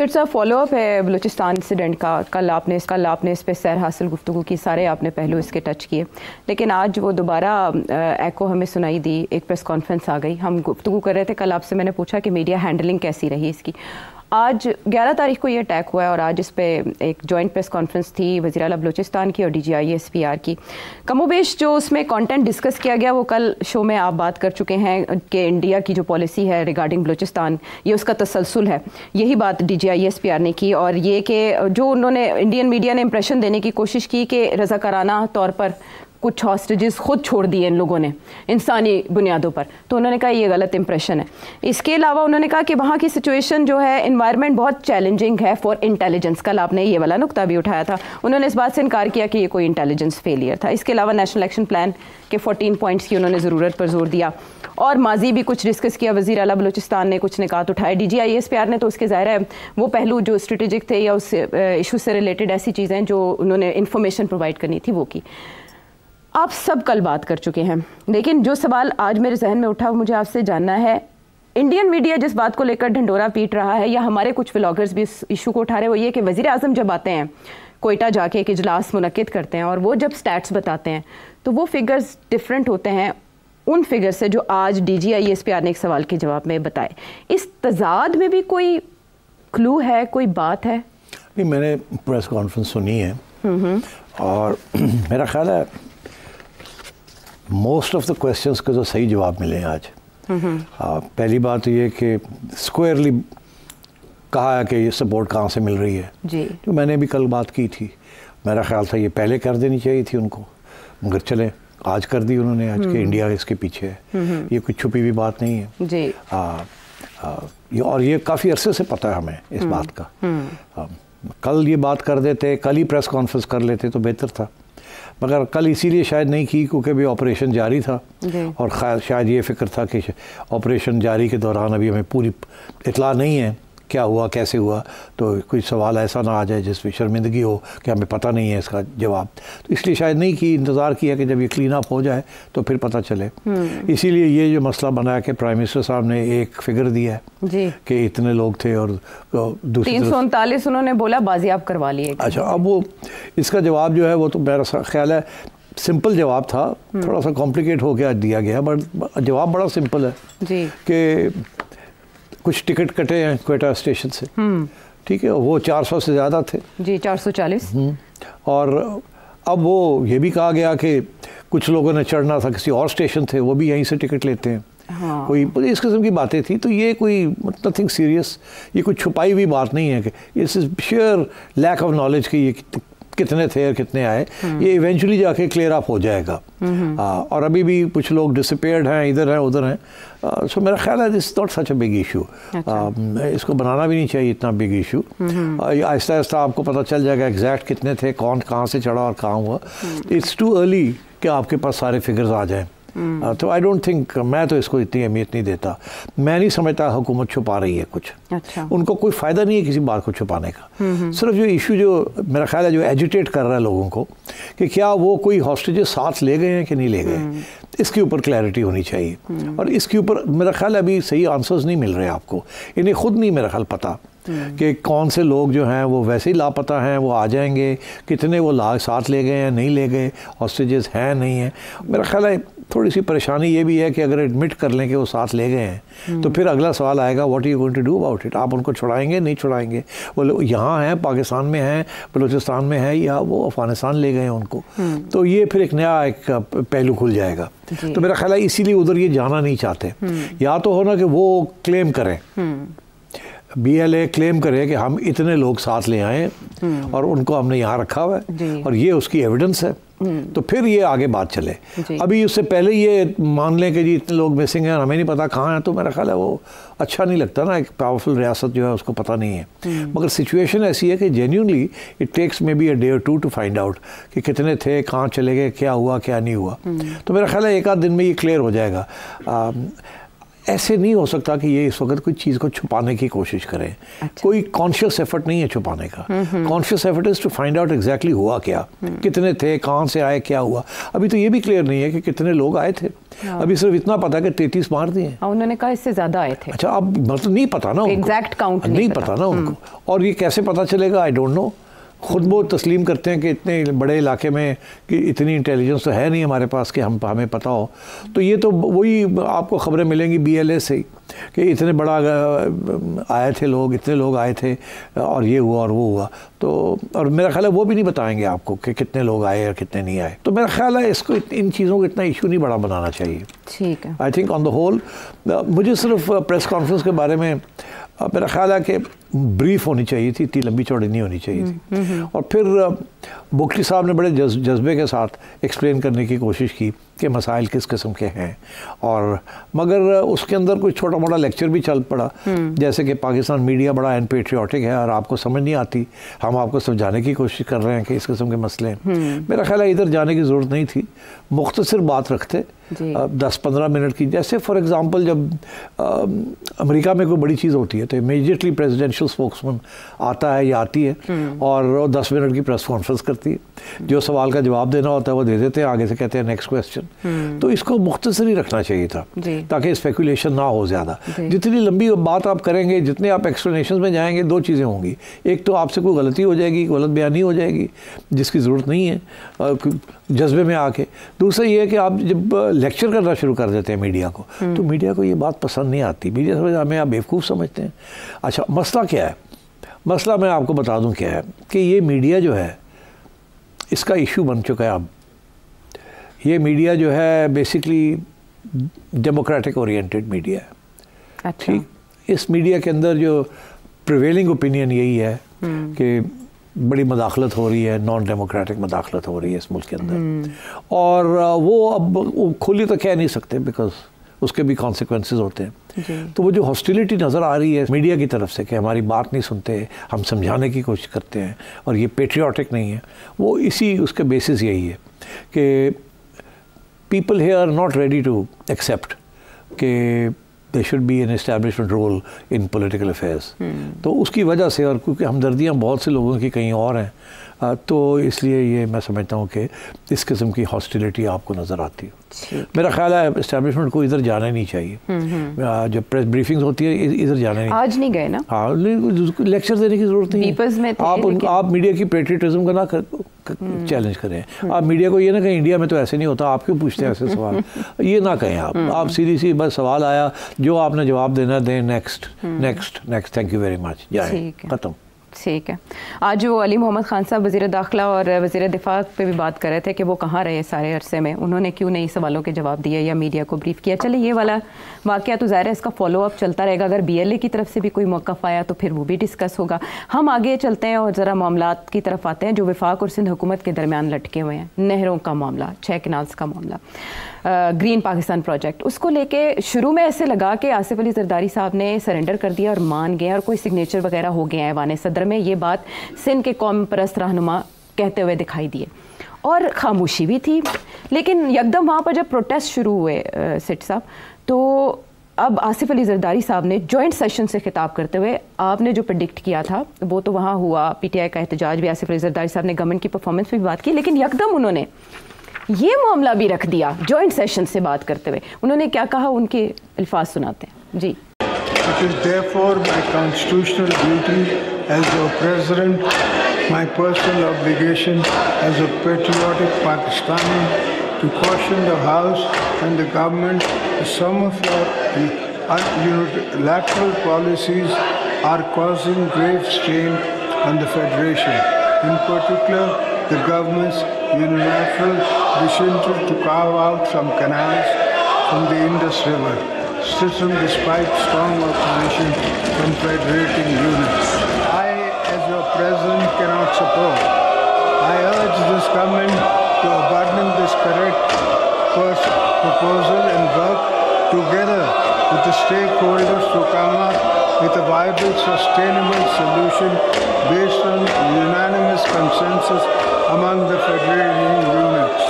Sir साहब follow up है Balochistan incident का। कल आपने इस पे सैर हासिल गुफ्तगू की, सारे आपने पहलू इसके टच किए, लेकिन आज वो दोबारा एको हमें सुनाई दी, एक प्रेस कॉन्फ्रेंस आ गई। हम गुफ्तगू कर रहे थे, कल आपसे मैंने पूछा कि मीडिया हैंडलिंग कैसी रही इसकी। आज 11 तारीख को ये अटैक हुआ है और आज इस पे एक जॉइंट प्रेस कॉन्फ्रेंस थी वज़ीर आला बलूचिस्तान की और DGI SPR की। कमोबेश जो उसमें कंटेंट डिस्कस किया गया वो कल शो में आप बात कर चुके हैं कि इंडिया की जो पॉलिसी है रिगार्डिंग बलूचिस्तान, ये उसका तसलसल है। यही बात DGI SPR ने की और ये कि जो उन्होंने इंडियन मीडिया ने इंप्रेशन देने की कोशिश की कि रज़ाकाराना तौर पर कुछ हॉस्टेजेस खुद छोड़ दिए इन लोगों ने इंसानी बुनियादों पर, तो उन्होंने कहा ये गलत इंप्रेशन है। इसके अलावा उन्होंने कहा कि वहाँ की सिचुएशन जो है, इन्वायरमेंट बहुत चैलेंजिंग है फॉर इंटेलिजेंस। कल आपने ये वाला नुक्ता भी उठाया था, उन्होंने इस बात से इनकार किया कि ये कोई इंटेलिजेंस फेलियर था। इसके अलावा नेशनल एक्शन प्लान के 14 पॉइंट्स की उन्होंने ज़रूरत पर जोर दिया और माजी भी कुछ डिस्कस किया। वज़ीर आला बलूचिस्तान ने कुछ निकात उठाए, DGI SPR ने तो उसके ज़ाहिर है वो पहलू जो स्ट्रेटेजिक थे या उस इशू से रिलेटेड ऐसी चीज़ें जो उन्होंने इन्फॉर्मेशन प्रोवाइड करनी थी वो की। आप सब कल बात कर चुके हैं, लेकिन जो सवाल आज मेरे जहन में उठा वो मुझे आपसे जानना है, इंडियन मीडिया जिस बात को लेकर ढंडोरा पीट रहा है या हमारे कुछ व्लॉगर्स भी इस इशू को उठा रहे हैं, वो ये कि वज़ीर आज़म जब आते हैं कोयटा जाके एक इजलास मुनक्किद करते हैं और वो जब स्टैट्स बताते हैं तो वो फिगर्स डिफरेंट होते हैं उन फिगर से जो आज DGI SPR ने एक सवाल के जवाब में बताए। इस तजाद में भी कोई क्लू है, कोई बात है? नहीं, मैंने प्रेस कॉन्फ्रेंस सुनी है और मेरा ख्याल है मोस्ट ऑफ द क्वेश्चंस के तो सही जवाब मिले हैं आज। पहली बात ये कि स्क्वायरली कहा है कि ये सपोर्ट कहाँ से मिल रही है जी, जो मैंने भी कल बात की थी। मेरा ख्याल था ये पहले कर देनी चाहिए थी उनको, मगर चले आज कर दी उन्होंने। आज के इंडिया इसके पीछे है, ये कुछ छुपी हुई बात नहीं है जी। और ये काफ़ी अरसे से पता है हमें इस बात का। कल ये बात कर देते, कल ही प्रेस कॉन्फ्रेंस कर लेते तो बेहतर था, मगर कल इसीलिए शायद नहीं की क्योंकि भी ऑपरेशन जारी था और शायद ये फ़िक्र था कि ऑपरेशन जारी के दौरान अभी हमें पूरी इतला नहीं है क्या हुआ कैसे हुआ, तो कोई सवाल ऐसा ना आ जाए जिसमें शर्मिंदगी हो कि हमें पता नहीं है इसका जवाब, तो इसलिए शायद नहीं की, इंतज़ार किया कि जब ये क्लीन अप हो जाए तो फिर पता चले। इसीलिए ये जो मसला बना है कि प्राइम मिनिस्टर साहब ने एक फिगर दिया है कि इतने लोग थे और दूसरी 339 उन्होंने बोला बाजियाब करवा लिए। अच्छा, अब वो इसका जवाब जो है वो तो मेरा ख्याल है सिंपल जवाब था, थोड़ा सा कॉम्प्लिकेट हो गया दिया गया, बट जवाब बड़ा सिंपल है जी कि कुछ टिकट कटे हैं क्वेटा स्टेशन से, ठीक है, वो 400 से ज़्यादा थे जी, 440। और अब वो ये भी कहा गया कि कुछ लोगों ने चढ़ना था, किसी और स्टेशन थे वो भी यहीं से टिकट लेते हैं। हाँ। कोई इस किस्म की बातें थी, तो ये कोई नथिंग सीरियस, ये कोई छुपाई हुई बात नहीं है कि इस शेयर लैक ऑफ नॉलेज की ये कितने थे और कितने आए, ये इवेंचुअली जाके क्लियर अप हो जाएगा। और अभी भी कुछ लोग डिसअपीयर्ड हैं, इधर हैं उधर हैं, सो मेरा ख्याल है this not such a big issue. इसको बनाना भी नहीं चाहिए इतना बिग इशू। आहिस्ता आहिस्ता आपको पता चल जाएगा एग्जैक्ट कितने थे, कौन कहाँ से चढ़ा और कहाँ हुआ। इट्स टू अर्ली कि आपके पास सारे फिगर्स आ जाएँ। तो आई डोंट थिंक, मैं तो इसको इतनी अहमियत नहीं देता। मैं नहीं समझता हुकूमत छुपा रही है कुछ। अच्छा। उनको कोई फ़ायदा नहीं है किसी बात को छुपाने का। सिर्फ जो इशू जो मेरा ख्याल है जो एजिटेट कर रहा है लोगों को कि क्या वो कोई हॉस्टेजेस साथ ले गए हैं कि नहीं ले गए, इसके ऊपर क्लैरिटी होनी चाहिए। और इसके ऊपर मेरा ख्याल अभी सही आंसर्स नहीं मिल रहे आपको, इन्हें खुद नहीं मेरा ख्याल पता कि कौन से लोग जो हैं वो वैसे ही लापता हैं, वो आ जाएंगे, कितने वो साथ ले गए हैं नहीं ले गए, हॉस्टेजेस हैं नहीं हैं। मेरा ख्याल है थोड़ी सी परेशानी ये भी है कि अगर एडमिट कर लें कि वो साथ ले गए हैं तो फिर अगला सवाल आएगा what are you going to do about it. आप उनको छुड़ाएंगे नहीं छुड़ाएंगे, वो यहाँ हैं, पाकिस्तान में हैं, बलूचिस्तान में है, या वो अफगानिस्तान ले गए हैं उनको, तो ये फिर एक नया एक पहलू खुल जाएगा। तो मेरा ख्याल है इसीलिए उधर ये जाना नहीं चाहते। या तो हो ना कि वो क्लेम करें, BLA क्लेम करे कि हम इतने लोग साथ ले आए और उनको हमने यहाँ रखा हुआ है और ये उसकी एविडेंस है, तो फिर ये आगे बात चले। अभी उससे पहले ये मान लें कि जी इतने लोग मिसिंग हैं, हमें नहीं पता कहाँ हैं, तो मेरा ख्याल है वो अच्छा नहीं लगता ना। एक पावरफुल रियासत जो है उसको पता नहीं है, मगर सिचुएशन ऐसी है कि genuinely it takes maybe a day or two to find out कि कितने थे, कहाँ चले गए, क्या हुआ क्या नहीं हुआ। तो मेरा ख्याल है एक आध दिन में ये क्लियर हो जाएगा। ऐसे नहीं हो सकता कि ये इस वक्त कोई चीज़ को छुपाने की कोशिश करें। अच्छा। कोई कॉन्शियस एफर्ट नहीं है छुपाने का। Conscious effort is to find out exactly हुआ क्या, कितने थे, कहाँ से आए, क्या हुआ। अभी तो ये भी क्लियर नहीं है कि कितने लोग आए थे। अभी सिर्फ इतना पता है कि 33 मार दिए। उन्होंने कहा इससे ज़्यादा आए थे। अच्छा, अब मतलब नहीं पता ना, एग्जैक्ट काउंट नहीं पता ना उनको। और ये कैसे पता चलेगा, आई डोंट नो। खुद वो तस्लीम करते हैं कि इतने बड़े इलाके में कि इतनी इंटेलिजेंस तो है नहीं हमारे पास कि हमें पता हो। तो ये तो वही आपको ख़बरें मिलेंगी BLA से कि इतने बड़ा आए थे लोग, इतने लोग आए थे और ये हुआ और वो हुआ। तो और मेरा ख्याल है वो भी नहीं बताएंगे आपको कि कितने लोग आए और कितने नहीं आए। तो मेरा ख्याल है इसको इन चीज़ों को इतना इशू नहीं बड़ा बनाना चाहिए। ठीक है। I think on the whole मुझे सिर्फ प्रेस कॉन्फ्रेंस के बारे में मेरा ख्याल है कि ब्रीफ होनी चाहिए थी, इतनी लंबी चौड़ी नहीं होनी चाहिए थी। और फिर बुखरी साहब ने बड़े जज्बे के साथ एक्सप्लेन करने की कोशिश की कि मसाइल किस किस्म के हैं। और मगर उसके अंदर कोई छोटा मोटा लेक्चर भी चल पड़ा, जैसे कि पाकिस्तान मीडिया बड़ा अनपेट्रियोटिक है और आपको समझ नहीं आती, हम आपको समझाने की कोशिश कर रहे हैं कि इस किस्म के मसले हैं। मेरा ख्याल है इधर जाने की ज़रूरत नहीं थी, मुख्तसर बात रखते 10-15 मिनट की। जैसे फॉर एग्ज़ाम्पल जब अमेरिका में कोई बड़ी चीज़ होती है तो इमीडिएटली प्रेसिडेंशियल स्पोक्समैन आता है या आती है और 10 मिनट की प्रेस कॉन्फ्रेंस करती है। जो सवाल का जवाब देना होता है वो दे देते हैं, आगे से कहते हैं नेक्स्ट क्वेश्चन। तो इसको मुख्तसर ही रखना चाहिए था ताकि स्पेकुलेशन ना हो ज़्यादा। जितनी लंबी बात आप करेंगे, जितने आप एक्सप्लेनेशन में जाएंगे, दो चीज़ें होंगी। एक तो आपसे कोई गलती हो जाएगी, गलत बयानी हो जाएगी जिसकी ज़रूरत नहीं है जज्बे में आके। दूसरा ये है कि आप जब लेक्चर करना शुरू कर देते हैं मीडिया को, तो मीडिया को ये बात पसंद नहीं आती। मीडिया समझ हमें आप बेवकूफ़ समझते हैं। अच्छा, मसला क्या है? मसला मैं आपको बता दूं क्या है कि ये मीडिया जो है इसका इशू बन चुका है अब। ये मीडिया जो है बेसिकली डेमोक्रेटिक ओरिएंटेड मीडिया है। अच्छा। ठीक, इस मीडिया के अंदर जो प्रिवेलिंग ओपिनियन यही है कि बड़ी मदाखलत हो रही है, नॉन डेमोक्रेटिक मदाखलत हो रही है इस मुल्क के अंदर। और वो अब खुली तो कह नहीं सकते बिकॉज उसके भी कॉन्सिक्वेंसेस होते हैं। तो वो जो हॉस्टिलिटी नज़र आ रही है मीडिया की तरफ से कि हमारी बात नहीं सुनते, हम समझाने की कोशिश करते हैं और ये पेट्रियाटिक नहीं है, वो इसी उसके बेसिस यही है कि people here are not ready to accept कि they should be an establishment role in political affairs. तो उसकी वजह से, और क्योंकि हमदर्दियाँ बहुत से लोगों की कहीं और हैं, तो इसलिए ये मैं समझता हूँ कि इस किस्म की हॉस्टिलिटी आपको नज़र आती है। मेरा ख्याल है एस्टैब्लिशमेंट को इधर जाना नहीं चाहिए। जब प्रेस ब्रिफिंग्स होती है इधर जाना नहीं। आज नहीं गए ना? हाँ, लेक्चर देने की ज़रूरत नहीं है। आप मीडिया की पेट्रियटिज्म का ना चैलेंज करें। आप मीडिया को ये ना कहें इंडिया में तो ऐसे नहीं होता, आप क्यों पूछते हैं ऐसे सवाल, ये ना कहें आप सीधी सी बस सवाल आया, जो आपने जवाब देना दें, next next next, thank you very much, जाए, खत्म। ठीक है। आज वो अली मोहम्मद खान साहब वज़ीर दाखिला और वज़ीर दिफा पे भी बात कर रहे थे कि वो कहाँ रहे सारे अरसे में, उन्होंने क्यों नहीं सवालों के जवाब दिए या मीडिया को ब्रीफ किया। चलिए, ये वाला वाक़या तो ज़ाहिर है इसका फॉलो अप चलता रहेगा। अगर BLA की तरफ से भी कोई मौक़िफ़ आया तो फिर वो भी डिस्कस होगा। हम आगे चलते हैं और ज़रा मामलात की तरफ आते हैं जो वफाक और सिंध हुकूमत के दरमियान लटके हुए हैं। नहरों का मामला, 6 कैनाल्स का मामला, ग्रीन पाकिस्तान प्रोजेक्ट, उसको लेके शुरू में ऐसे लगा कि आसिफ अली जरदारी साहब ने सरेंडर कर दिया और मान गए और कोई सिग्नेचर वगैरह हो गए हैं ऐवान सदर में। ये बात सिंध के कौम परस्त रहनुमा कहते हुए दिखाई दिए और खामोशी भी थी। लेकिन यकदम वहाँ पर जब प्रोटेस्ट शुरू हुए सिट साहब, तो अब आसिफ अली जरदारी साहब ने जॉइंट सेशन से खिताब करते हुए आपने जो प्रेडिक्ट किया था वो तो वहाँ हुआ। PTI का एहतजाज भी, आसिफ अली जरदारी साहब ने गवर्नमेंट की परफॉर्मेंस पर भी बात की, लेकिन यकदम उन्होंने ये मामला भी रख दिया। जॉइंट सेशन से बात करते हुए उन्होंने क्या कहा, उनके अल्फाज सुनाते हैं जी। It is therefore my constitutional duty as a president, my personal obligation as a patriotic Pakistani to caution the House and the government that some of your unilateral policies are causing grave strain on the Federation. In particular, the government's unilateral decision to carve out some canals from the Indus River system despite strong opposition from federating units. I, as your president, cannot support. I urge this government to abandon this correct first proposal and work together with the stakeholders to come up with a viable, sustainable solution based on unanimous consensus among the federating units.